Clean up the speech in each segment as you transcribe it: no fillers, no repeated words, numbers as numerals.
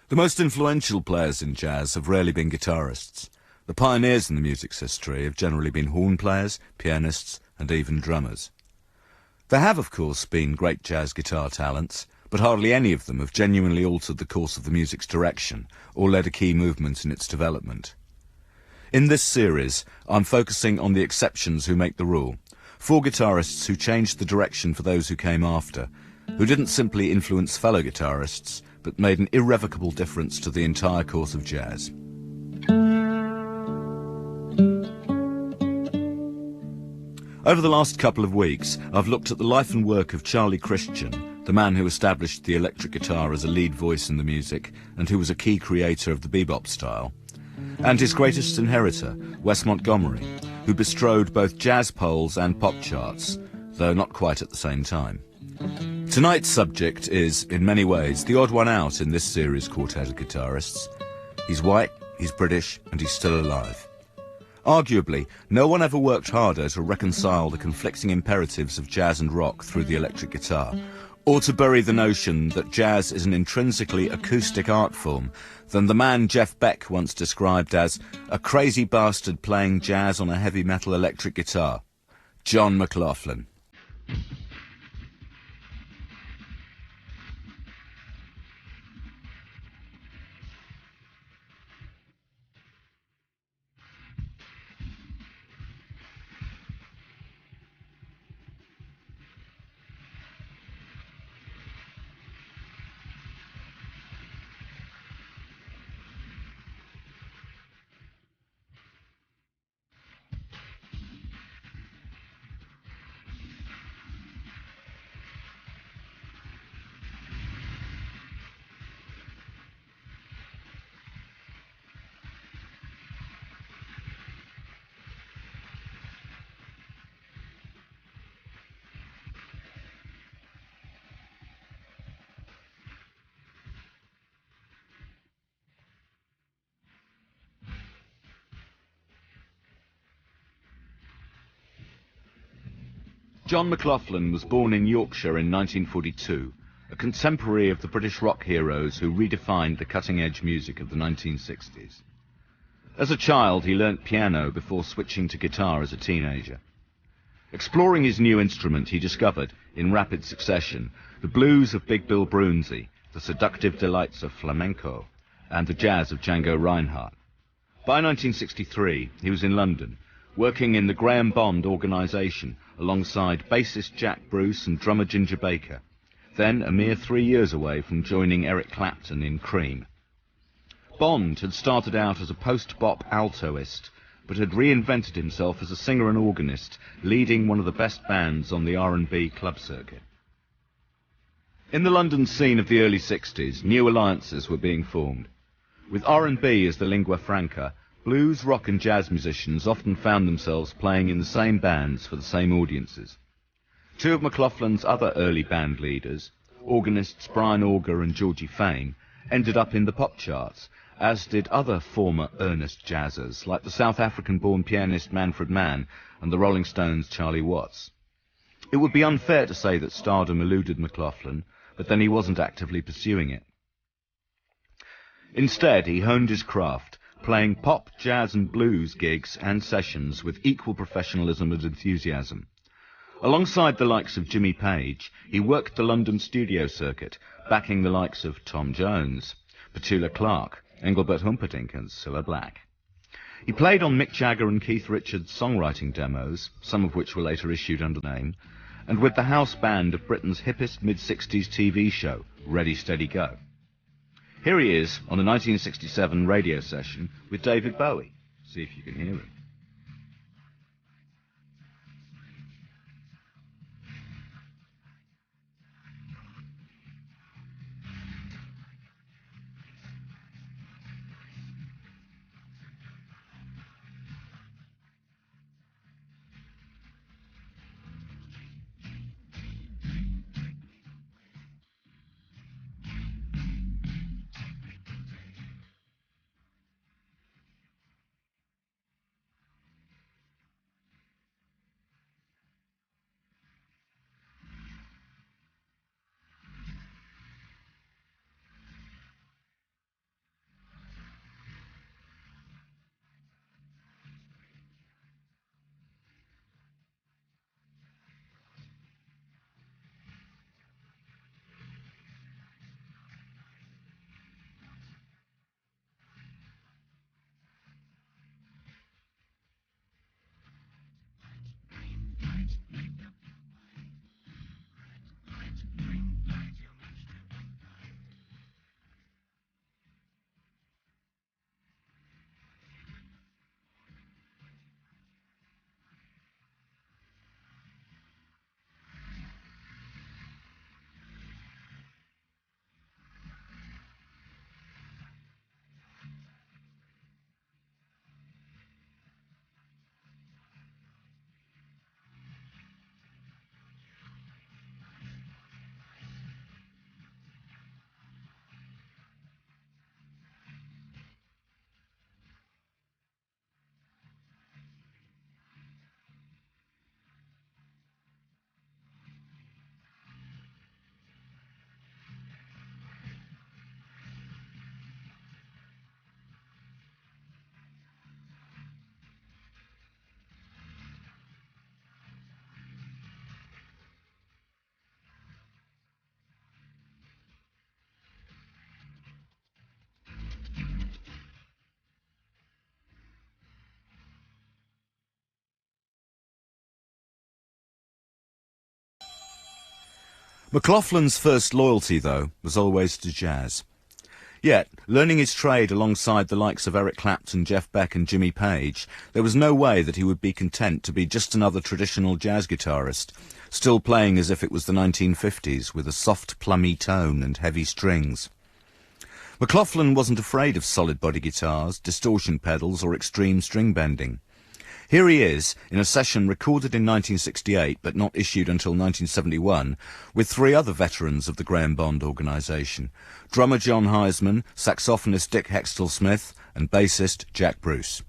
The most influential players in jazz have rarely been guitarists. The pioneers in the music's history have generally been horn players, pianists, and even drummers. There have, of course, been great jazz guitar talents, but hardly any of them have genuinely altered the course of the music's direction or led a key movement in its development. In this series, I'm focusing on the exceptions who make the rule. 4 guitarists who changed the direction for those who came after, who didn't simply influence fellow guitarists, but made an irrevocable difference to the entire course of jazz. Over the last couple of weeks, I've looked at the life and work of Charlie Christian, the man who established the electric guitar as a lead voice in the music and who was a key creator of the bebop style, and his greatest inheritor, Wes Montgomery, who bestrode both jazz poles and pop charts, though not quite at the same time. Tonight's subject is, in many ways, the odd one out in this series' quartet of guitarists. He's white, he's British, and he's still alive. Arguably, no one ever worked harder to reconcile the conflicting imperatives of jazz and rock through the electric guitar, or to bury the notion that jazz is an intrinsically acoustic art form than the man Jeff Beck once described as a crazy bastard playing jazz on a heavy metal electric guitar, John McLAUCHLin. John McLAUCHLin was born in Yorkshire in 1942, a contemporary of the British rock heroes who redefined the cutting-edge music of the 1960s. As a child, he learnt piano before switching to guitar as a teenager. Exploring his new instrument, he discovered, in rapid succession, the blues of Big Bill Broonzy, the seductive delights of flamenco, and the jazz of Django Reinhardt. By 1963, he was in London, working in the Graham Bond organisation alongside bassist Jack Bruce and drummer Ginger Baker, then a mere 3 years away from joining Eric Clapton in Cream. Bond had started out as a post-bop altoist, but had reinvented himself as a singer and organist, leading one of the best bands on the R&B club circuit. In the London scene of the early 60s, new alliances were being formed. With R&B as the lingua franca, blues, rock and jazz musicians often found themselves playing in the same bands for the same audiences. 2 of McLaughlin's other early band leaders, organists Brian Auger and Georgie Fame, ended up in the pop charts, as did other former earnest jazzers like the South African-born pianist Manfred Mann and the Rolling Stones' Charlie Watts. It would be unfair to say that stardom eluded McLAUCHLin, but then he wasn't actively pursuing it. Instead, he honed his craft, playing pop, jazz and blues gigs and sessions with equal professionalism and enthusiasm. Alongside the likes of Jimmy Page, he worked the London studio circuit, backing the likes of Tom Jones, Petula Clark, Engelbert Humperdinck and Cilla Black. He played on Mick Jagger and Keith Richards' songwriting demos, some of which were later issued under name, and with the house band of Britain's hippest mid-60s TV show, Ready, Steady, Go. Here he is on a 1967 radio session with David Bowie. See if you can hear him. McLauchlin's first loyalty, though, was always to jazz. Yet, learning his trade alongside the likes of Eric Clapton, Jeff Beck and Jimmy Page, there was no way that he would be content to be just another traditional jazz guitarist, still playing as if it was the 1950s with a soft, plummy tone and heavy strings. McLAUCHLIN wasn't afraid of solid-body guitars, distortion pedals or extreme string bending. Here he is, in a session recorded in 1968 but not issued until 1971, with three other veterans of the Graham Bond organisation, drummer John Heisman, saxophonist Dick Hextall-Smith and bassist Jack Bruce.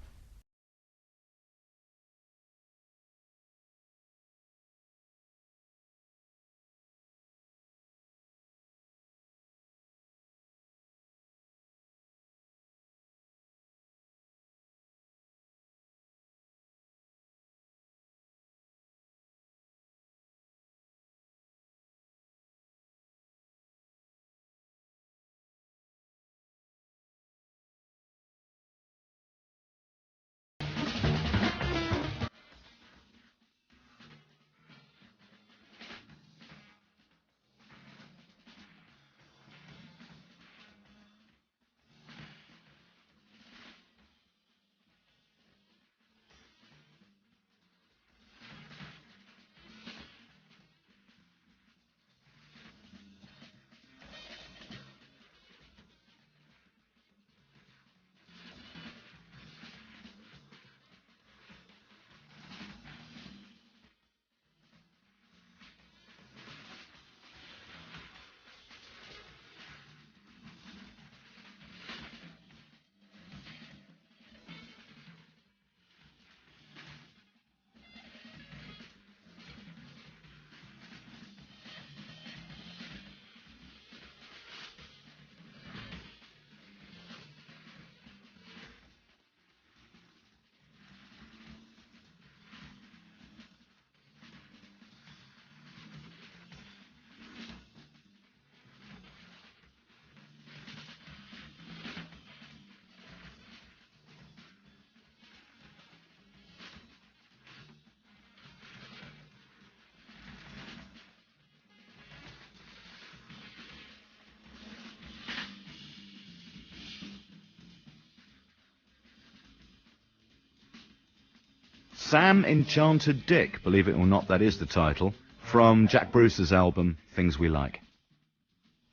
Sam Enchanted Dick, believe it or not, that is the title, from Jack Bruce's album, Things We Like.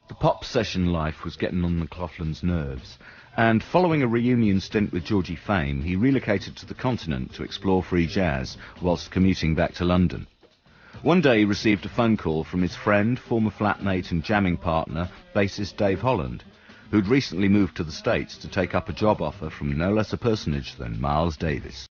The pop session life was getting on McLauchlin's nerves, and following a reunion stint with Georgie Fame, he relocated to the continent to explore free jazz whilst commuting back to London. One day he received a phone call from his friend, former flatmate and jamming partner, bassist Dave Holland, who'd recently moved to the States to take up a job offer from no less a personage than Miles Davis.